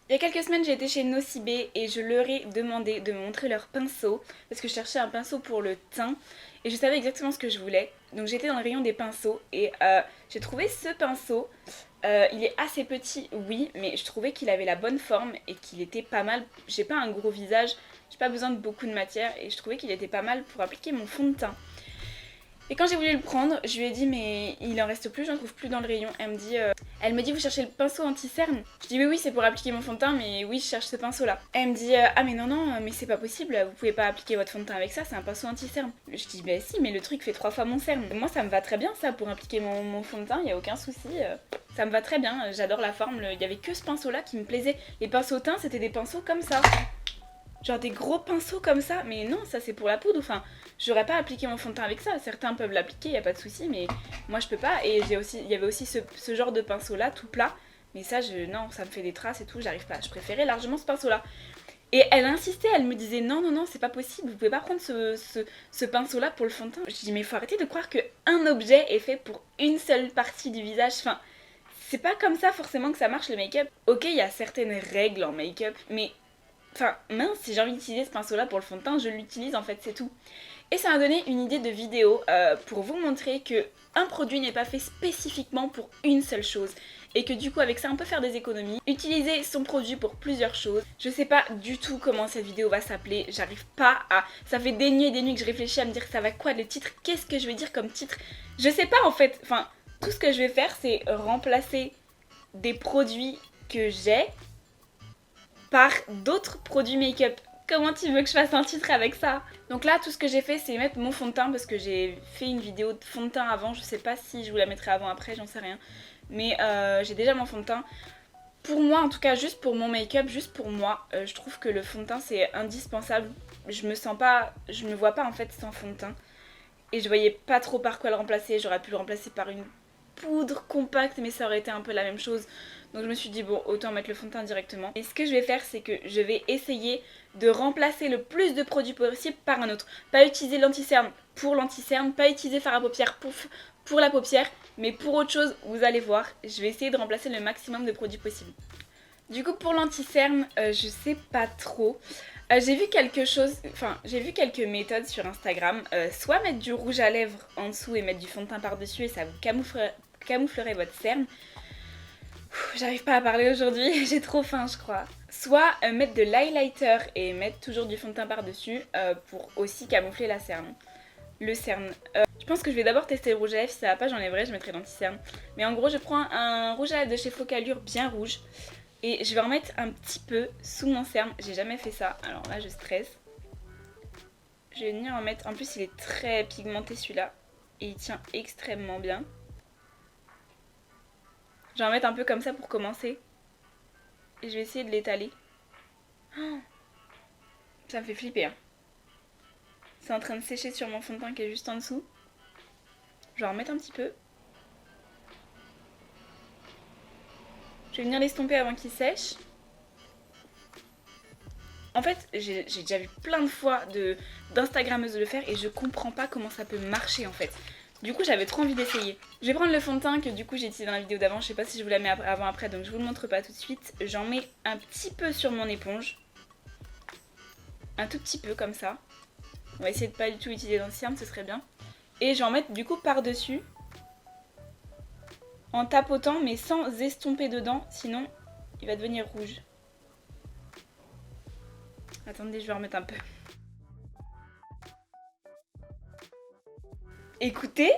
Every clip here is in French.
Il y a quelques semaines, j'ai été chez Nocibé et je leur ai demandé de me montrer leur pinceau parce que je cherchais un pinceau pour le teint et je savais exactement ce que je voulais. Donc j'étais dans le rayon des pinceaux et j'ai trouvé ce pinceau. Il est assez petit, oui, mais je trouvais qu'il avait la bonne forme et qu'il était pas mal. J'ai pas un gros visage, j'ai pas besoin de beaucoup de matière et je trouvais qu'il était pas mal pour appliquer mon fond de teint. Et quand j'ai voulu le prendre, je lui ai dit mais il en reste plus, j'en trouve plus dans le rayon. Elle me dit vous cherchez le pinceau anti-cerne? Je dis oui c'est pour appliquer mon fond de teint mais oui je cherche ce pinceau là. Elle me dit ah mais non mais c'est pas possible, vous pouvez pas appliquer votre fond de teint avec ça, c'est un pinceau anti-cerne. Je dis bah si mais le truc fait 3 fois mon cerne. Moi ça me va très bien ça pour appliquer mon fond de teint, y a aucun souci. Ça me va très bien, j'adore la forme, il y avait que ce pinceau là qui me plaisait. Les pinceaux teints c'était des pinceaux comme ça. Genre des gros pinceaux comme ça, mais non, ça c'est pour la poudre, enfin, j'aurais pas appliqué mon fond de teint avec ça, certains peuvent l'appliquer, y a pas de souci, mais moi je peux pas, et il y avait aussi ce genre de pinceau là, tout plat, mais ça, non, ça me fait des traces et tout, j'arrive pas, je préférais largement ce pinceau là. Et elle insistait, elle me disait non, c'est pas possible, vous pouvez pas prendre ce pinceau là pour le fond de teint. Je dis mais faut arrêter de croire qu'un objet est fait pour une seule partie du visage, enfin, c'est pas comme ça forcément que ça marche le make-up. Ok, il y a certaines règles en make-up, mais enfin, mince, si j'ai envie d'utiliser ce pinceau là pour le fond de teint, je l'utilise en fait, c'est tout. Et ça m'a donné une idée de vidéo pour vous montrer que un produit n'est pas fait spécifiquement pour une seule chose. Et que du coup avec ça on peut faire des économies, utiliser son produit pour plusieurs choses. Je sais pas du tout comment cette vidéo va s'appeler, j'arrive pas à... Ça fait des nuits et des nuits que je réfléchis à me dire ça va quoi le titre, qu'est-ce que je vais dire comme titre. Je sais pas en fait, enfin tout ce que je vais faire c'est remplacer des produits que j'ai par d'autres produits make-up. Comment tu veux que je fasse un titre avec ça? Donc là, tout ce que j'ai fait, c'est mettre mon fond de teint parce que j'ai fait une vidéo de fond de teint avant. Je sais pas si je vous la mettrai avant, après, j'en sais rien. Mais j'ai déjà mon fond de teint. Pour moi, en tout cas, juste pour mon make-up, juste pour moi, je trouve que le fond de teint, c'est indispensable. Je me vois pas en fait sans fond de teint. Et je voyais pas trop par quoi le remplacer. J'aurais pu le remplacer par une poudre compacte, mais ça aurait été un peu la même chose. Donc je me suis dit bon, autant mettre le fond de teint directement. Et ce que je vais faire, c'est que je vais essayer de remplacer le plus de produits possible par un autre. Pas utiliser l'anti-cerne pour l'anti-cerne, pas utiliser fard à paupières pour la paupière, mais pour autre chose, vous allez voir, je vais essayer de remplacer le maximum de produits possibles. Du coup pour l'anti-cerne, je sais pas trop. J'ai vu j'ai vu quelques méthodes sur Instagram. Soit mettre du rouge à lèvres en dessous et mettre du fond de teint par-dessus et ça vous camouflerait votre cerne. J'arrive pas à parler aujourd'hui, j'ai trop faim je crois. Soit mettre de l'highlighter et mettre toujours du fond de teint par-dessus pour aussi camoufler la cerne. Le cerne. Je pense que je vais d'abord tester le rouge à lèvres, si ça va pas j'enlèverai, je mettrai l'anti-cerne. Mais en gros je prends un rouge à lèvres de chez Focallure bien rouge. Et je vais en mettre un petit peu sous mon cerne, j'ai jamais fait ça, alors là je stresse. Je vais venir en mettre, en plus il est très pigmenté celui-là. Et il tient extrêmement bien. Je vais en mettre un peu comme ça pour commencer. Et je vais essayer de l'étaler. Oh, ça me fait flipper. Hein. C'est en train de sécher sur mon fond de teint qui est juste en dessous. Je vais en remettre un petit peu. Je vais venir l'estomper avant qu'il sèche. En fait, j'ai déjà vu plein de fois d'Instagrammeuses le faire et je comprends pas comment ça peut marcher en fait. Du coup, j'avais trop envie d'essayer. Je vais prendre le fond de teint que du coup j'ai utilisé dans la vidéo d'avant. Je sais pas si je vous la mets avant après, donc je vous le montre pas tout de suite. J'en mets un petit peu sur mon éponge. Un tout petit peu comme ça. On va essayer de pas du tout utiliser d'ancien, ce serait bien. Et je vais en mettre du coup par-dessus. En tapotant mais sans estomper dedans, sinon il va devenir rouge. Attendez, je vais en remettre un peu. Écoutez,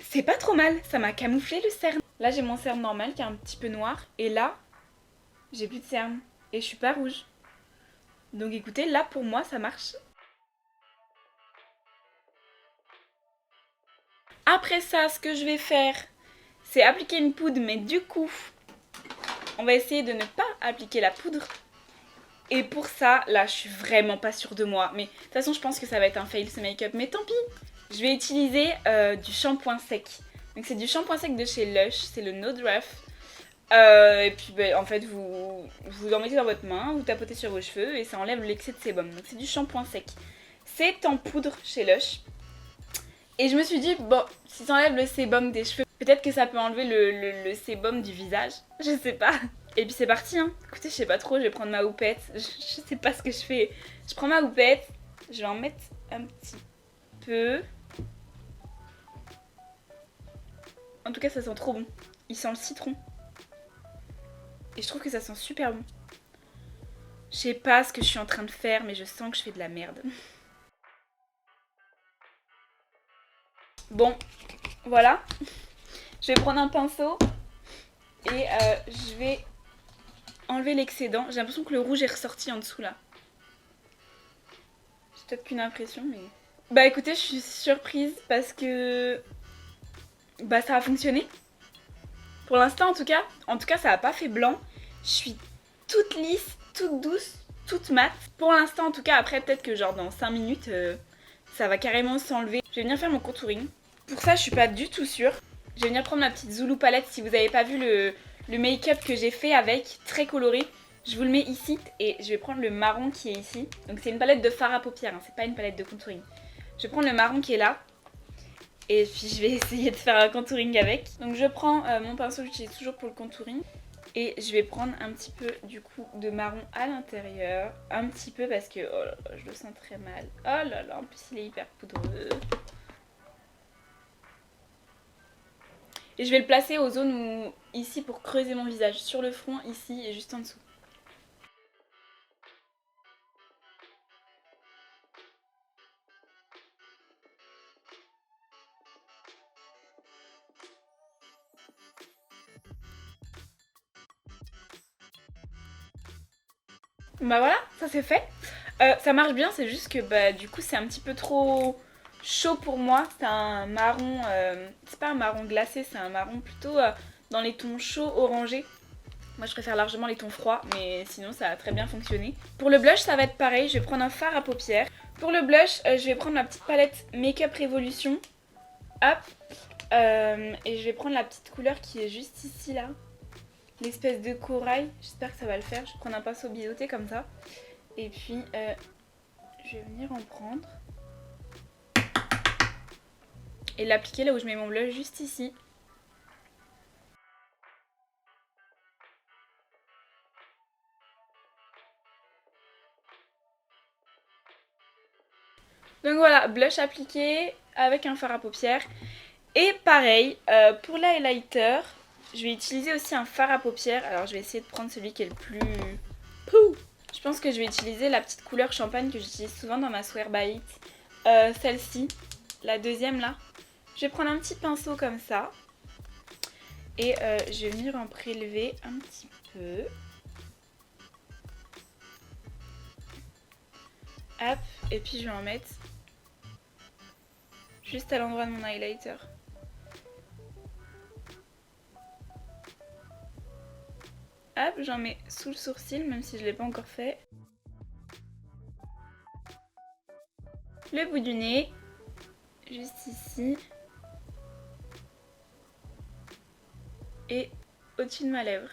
c'est pas trop mal, ça m'a camouflé le cerne. Là j'ai mon cerne normal qui est un petit peu noir et là j'ai plus de cerne et je suis pas rouge. Donc écoutez, là pour moi ça marche. Après ça, ce que je vais faire, c'est appliquer une poudre, mais du coup, on va essayer de ne pas appliquer la poudre. Et pour ça, là je suis vraiment pas sûre de moi, mais de toute façon je pense que ça va être un fail ce make-up, mais tant pis. Je vais utiliser du shampoing sec. Donc c'est du shampoing sec de chez Lush, c'est le No Draft. Et puis en fait vous en mettez dans votre main, vous tapotez sur vos cheveux et ça enlève l'excès de sébum. Donc c'est du shampoing sec. C'est en poudre chez Lush. Et je me suis dit, bon, si ça enlève le sébum des cheveux, peut-être que ça peut enlever le sébum du visage. Je sais pas. Et puis c'est parti hein. Écoutez, je sais pas trop, je vais prendre ma houppette. Je sais pas ce que je fais. Je prends ma houppette, je vais en mettre un petit peu. En tout cas, ça sent trop bon. Il sent le citron. Et je trouve que ça sent super bon. Je sais pas ce que je suis en train de faire, mais je sens que je fais de la merde. Bon, voilà. Je vais prendre un pinceau et je vais enlever l'excédent. J'ai l'impression que le rouge est ressorti en dessous là. C'est peut-être qu'une impression, mais... Bah écoutez, je suis surprise parce que... Bah ça a fonctionné. Pour l'instant en tout cas ça a pas fait blanc. Je suis toute lisse, toute douce, toute mate. Pour l'instant en tout cas, après peut-être que genre dans 5 minutes, ça va carrément s'enlever. Je vais venir faire mon contouring. Pour ça je suis pas du tout sûre. Je vais venir prendre ma petite Zulu palette. Si vous n'avez pas vu le make-up que j'ai fait avec, très coloré, je vous le mets ici. Et je vais prendre le marron qui est ici. Donc c'est une palette de fard à paupières, hein, c'est pas une palette de contouring. Je vais prendre le marron qui est là. Et puis je vais essayer de faire un contouring avec. Donc je prends mon pinceau que j'utilise toujours pour le contouring. Et je vais prendre un petit peu du coup de marron à l'intérieur. Un petit peu parce que oh là là, je le sens très mal. Oh là là, en plus il est hyper poudreux. Et je vais le placer aux zones où, ici pour creuser mon visage. Sur le front, ici et juste en dessous. Bah voilà, ça c'est fait. Ça marche bien, c'est juste que bah du coup c'est un petit peu trop chaud pour moi. C'est un marron, c'est pas un marron glacé, c'est un marron plutôt dans les tons chauds orangés. Moi je préfère largement les tons froids, mais sinon ça a très bien fonctionné. Pour le blush ça va être pareil, je vais prendre un fard à paupières. Pour le blush, je vais prendre ma petite palette Makeup Revolution. Hop. Et je vais prendre la petite couleur qui est juste ici là. L'espèce de corail, j'espère que ça va le faire. Je vais prendre un pinceau biseauté comme ça. Et puis je vais venir en prendre. Et l'appliquer là où je mets mon blush, juste ici. Donc voilà, blush appliqué avec un fard à paupières. Et pareil, pour l'highlighter, je vais utiliser aussi un fard à paupières. Alors je vais essayer de prendre celui qui est le plus... Pouh! Je pense que je vais utiliser la petite couleur champagne que j'utilise souvent dans ma Swear by It. Celle-ci, la deuxième là. Je vais prendre un petit pinceau comme ça. Et je vais venir en prélever un petit peu. Hop, et puis je vais en mettre juste à l'endroit de mon highlighter. Hop, j'en mets sous le sourcil, même si je ne l'ai pas encore fait. Le bout du nez, juste ici. Et au-dessus de ma lèvre.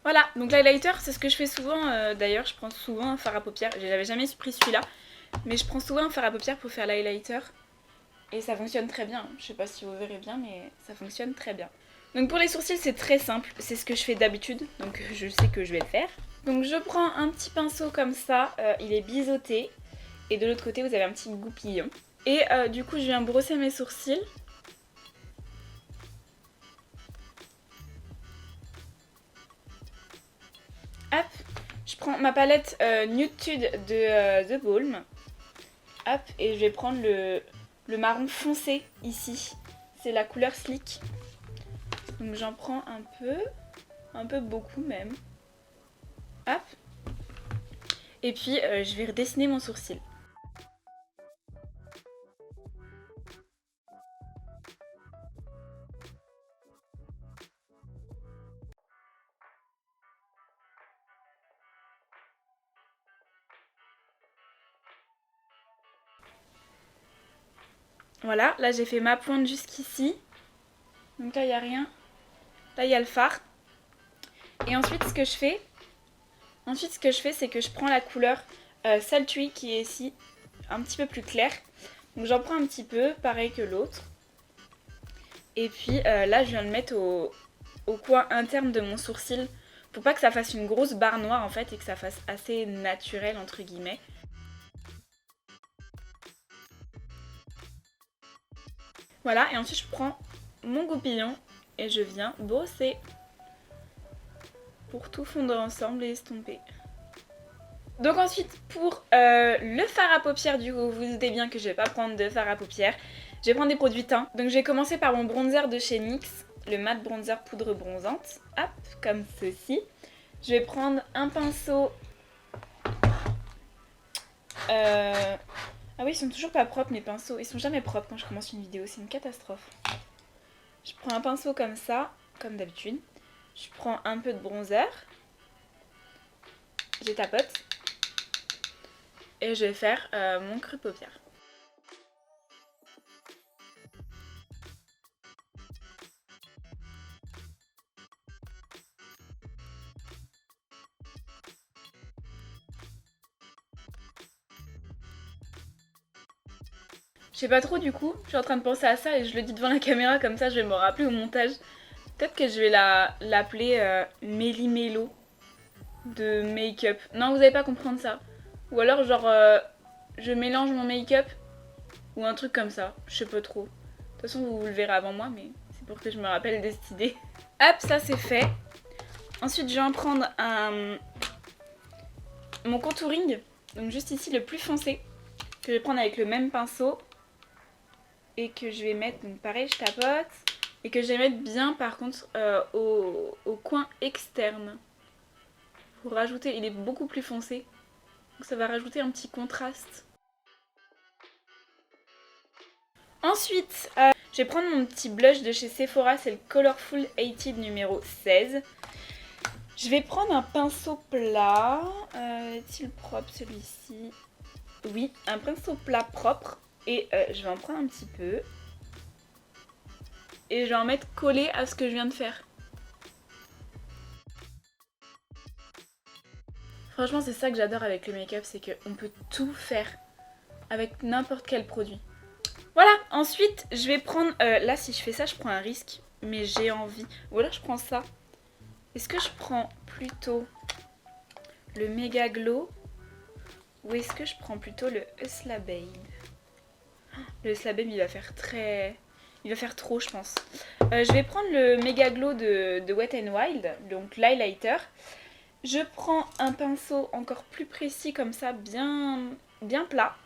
Voilà, donc l'highlighter, c'est ce que je fais souvent. D'ailleurs, je prends souvent un fard à paupières. J'avais jamais pris celui-là, mais je prends souvent un fard à paupières pour faire l'highlighter. Et ça fonctionne très bien. Je sais pas si vous verrez bien, mais ça fonctionne très bien. Donc pour les sourcils, c'est très simple. C'est ce que je fais d'habitude, donc je sais que je vais le faire. Donc je prends un petit pinceau comme ça. Il est biseauté. Et de l'autre côté, vous avez un petit goupillon. Et du coup, je viens brosser mes sourcils. Hop, je prends ma palette Nude Tude de The Balm. Hop, et je vais prendre le marron foncé ici. C'est la couleur Slick. Donc j'en prends un peu beaucoup même. Hop. Et puis je vais redessiner mon sourcil. Voilà, là j'ai fait ma pointe jusqu'ici. Donc là il n'y a rien. Là il y a le fard. Et ensuite ce que je fais, c'est que je prends la couleur Saltui qui est ici, un petit peu plus claire. Donc j'en prends un petit peu, pareil que l'autre. Et puis là je viens de mettre au coin interne de mon sourcil pour pas que ça fasse une grosse barre noire en fait et que ça fasse assez naturel entre guillemets. Voilà, et ensuite je prends mon goupillon et je viens brosser pour tout fondre ensemble et estomper. Donc ensuite pour le fard à paupières, du coup vous vous doutez bien que je vais pas prendre de fard à paupières. Je vais prendre des produits teints. Donc je vais commencer par mon bronzer de chez NYX, le matte bronzer poudre bronzante. Hop, comme ceci. Je vais prendre un pinceau... Ah oui, ils sont toujours pas propres mes pinceaux. Ils sont jamais propres quand je commence une vidéo, c'est une catastrophe. Je prends un pinceau comme ça, comme d'habitude. Je prends un peu de bronzer. Je tapote. Et je vais faire mon creux de paupières. Je sais pas trop du coup, je suis en train de penser à ça et je le dis devant la caméra comme ça je vais me rappeler au montage. Peut-être que je vais l'appeler Mélie Mélo de make-up. Non, vous allez pas comprendre ça. Ou alors genre je mélange mon make-up ou un truc comme ça, je sais pas trop. De toute façon vous le verrez avant moi mais c'est pour que je me rappelle de cette idée. Hop, ça c'est fait. Ensuite je vais en prendre mon contouring, donc juste ici le plus foncé, que je vais prendre avec le même pinceau. Et que je vais mettre, donc pareil je tapote, et que je vais mettre bien par contre au coin externe. Pour rajouter, il est beaucoup plus foncé, donc ça va rajouter un petit contraste. Ensuite, je vais prendre mon petit blush de chez Sephora, c'est le Colorful 80 numéro 16. Je vais prendre un pinceau plat, est-il propre celui-ci? Oui, un pinceau plat propre. Et je vais en prendre un petit peu. Et je vais en mettre collé à ce que je viens de faire. Franchement, c'est ça que j'adore avec le make-up, c'est qu'on peut tout faire avec n'importe quel produit. Voilà, ensuite, je vais prendre... là, si je fais ça, je prends un risque, mais j'ai envie. Ou alors, je prends ça. Est-ce que je prends plutôt le Mega Glow ou est-ce que je prends plutôt le Hustla Babe? Le Hustla Babe, il va faire très... Il va faire trop, je pense. Je vais prendre le Mega Glow de Wet n Wild, donc l'highlighter. Je prends un pinceau encore plus précis comme ça, bien plat.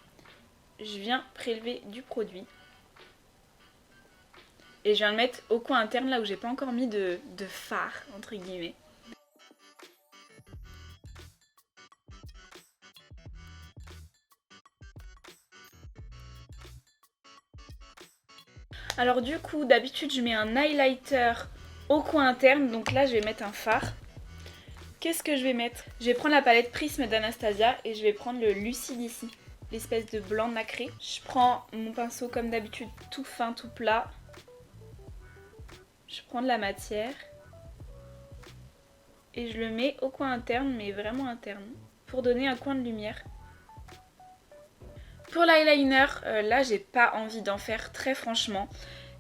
Je viens prélever du produit. Et je viens le mettre au coin interne, là où j'ai pas encore mis de fard, entre guillemets. Alors du coup, d'habitude, je mets un highlighter au coin interne. Donc là, je vais mettre un fard. Qu'est-ce que je vais mettre? Je vais prendre la palette Prisme d'Anastasia et je vais prendre le Lucidici, l'espèce de blanc nacré. Je prends mon pinceau comme d'habitude, tout fin, tout plat. Je prends de la matière et je le mets au coin interne, mais vraiment interne, pour donner un coin de lumière. Pour l'eyeliner, là j'ai pas envie d'en faire très franchement.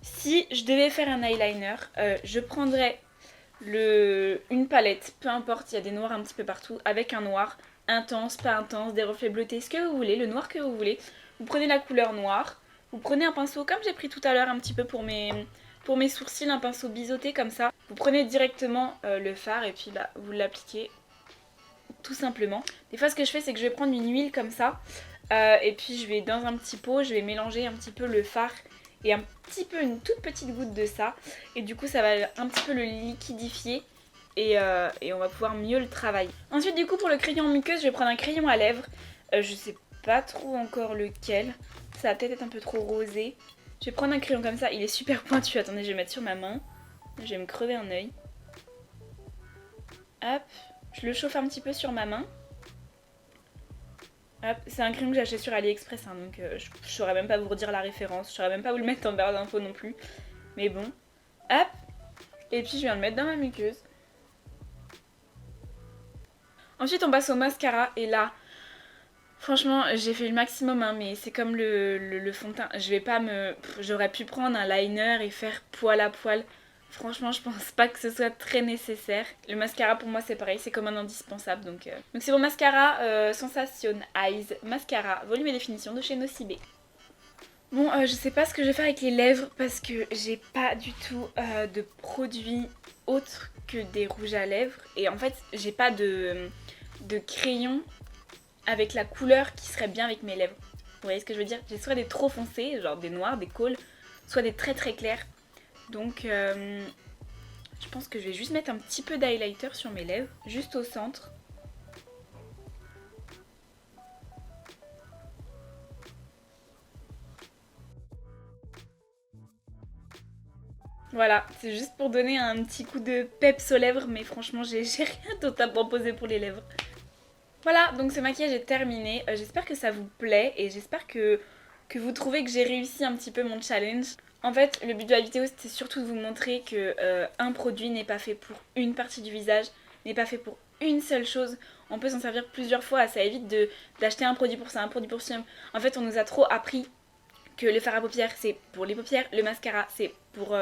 Si je devais faire un eyeliner, je prendrais une palette, peu importe, il y a des noirs un petit peu partout, avec un noir intense, pas intense, des reflets bleutés, ce que vous voulez, le noir que vous voulez. Vous prenez la couleur noire, vous prenez un pinceau comme j'ai pris tout à l'heure un petit peu pour mes sourcils, un pinceau biseauté comme ça. Vous prenez directement le fard et puis là vous l'appliquez tout simplement. Des fois ce que je fais c'est que je vais prendre une huile comme ça et puis je vais dans un petit pot, je vais mélanger un petit peu le fard et un petit peu, une toute petite goutte de ça. Et du coup ça va un petit peu le liquidifier et on va pouvoir mieux le travailler. Ensuite du coup pour le crayon en muqueuse, je vais prendre un crayon à lèvres. Je sais pas trop encore lequel. Ça va peut-être être un peu trop rosé. Je vais prendre un crayon comme ça, il est super pointu. Attendez, je vais mettre sur ma main. Je vais me crever un œil. Hop, je le chauffe un petit peu sur ma main. Hop, c'est un crayon que j'ai acheté sur AliExpress, hein, donc je saurais même pas vous redire la référence, je saurais même pas vous le mettre en barre d'infos non plus. Mais bon, hop, et puis je viens le mettre dans ma muqueuse. Ensuite on passe au mascara, et là, Franchement, j'ai fait le maximum, hein, mais c'est comme le fond de teint. Je vais pas me... J'aurais pu prendre un liner et faire poil à poil. Franchement, je pense pas que ce soit très nécessaire. Le mascara, pour moi, c'est pareil, c'est comme un indispensable. Donc c'est mon mascara Sensation Eyes Mascara Volume et Définition de chez Nocibé. Bon, je sais pas ce que je vais faire avec les lèvres parce que j'ai pas du tout de produits autres que des rouges à lèvres. Et en fait, j'ai pas de crayon avec la couleur qui serait bien avec mes lèvres. Vous voyez ce que je veux dire? J'ai soit des trop foncés, genre des noirs, des cols, soit des très très clairs. Donc je pense que je vais juste mettre un petit peu d'highlighter sur mes lèvres, juste au centre. Voilà, c'est juste pour donner un petit coup de peps aux lèvres, mais franchement j'ai rien d'autre à proposer pour les lèvres. Voilà, donc ce maquillage est terminé. J'espère que ça vous plaît et j'espère que vous trouvez que j'ai réussi un petit peu mon challenge. En fait, le but de la vidéo, c'était surtout de vous montrer que un produit n'est pas fait pour une partie du visage, n'est pas fait pour une seule chose. On peut s'en servir plusieurs fois, ça évite d'acheter un produit pour ça, un produit pour ci. En fait, on nous a trop appris que le fard à paupières, c'est pour les paupières, le mascara, c'est pour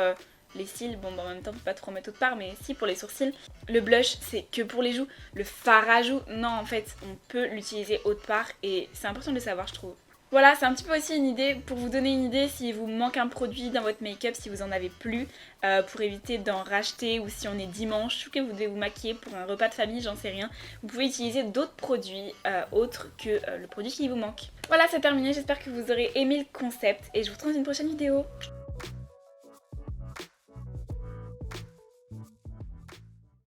les cils. Bon, bah, en même temps, on peut pas trop mettre autre part, mais si, pour les sourcils. Le blush, c'est que pour les joues. Le fard à joues, non, en fait, on peut l'utiliser autre part et c'est important de le savoir, je trouve. Voilà, c'est un petit peu aussi une idée, pour vous donner une idée si vous manque un produit dans votre make-up, si vous en avez plus, pour éviter d'en racheter, ou si on est dimanche, ou que vous devez vous maquiller pour un repas de famille, j'en sais rien, vous pouvez utiliser d'autres produits autres que le produit qui vous manque. Voilà, c'est terminé, j'espère que vous aurez aimé le concept, et je vous retrouve dans une prochaine vidéo.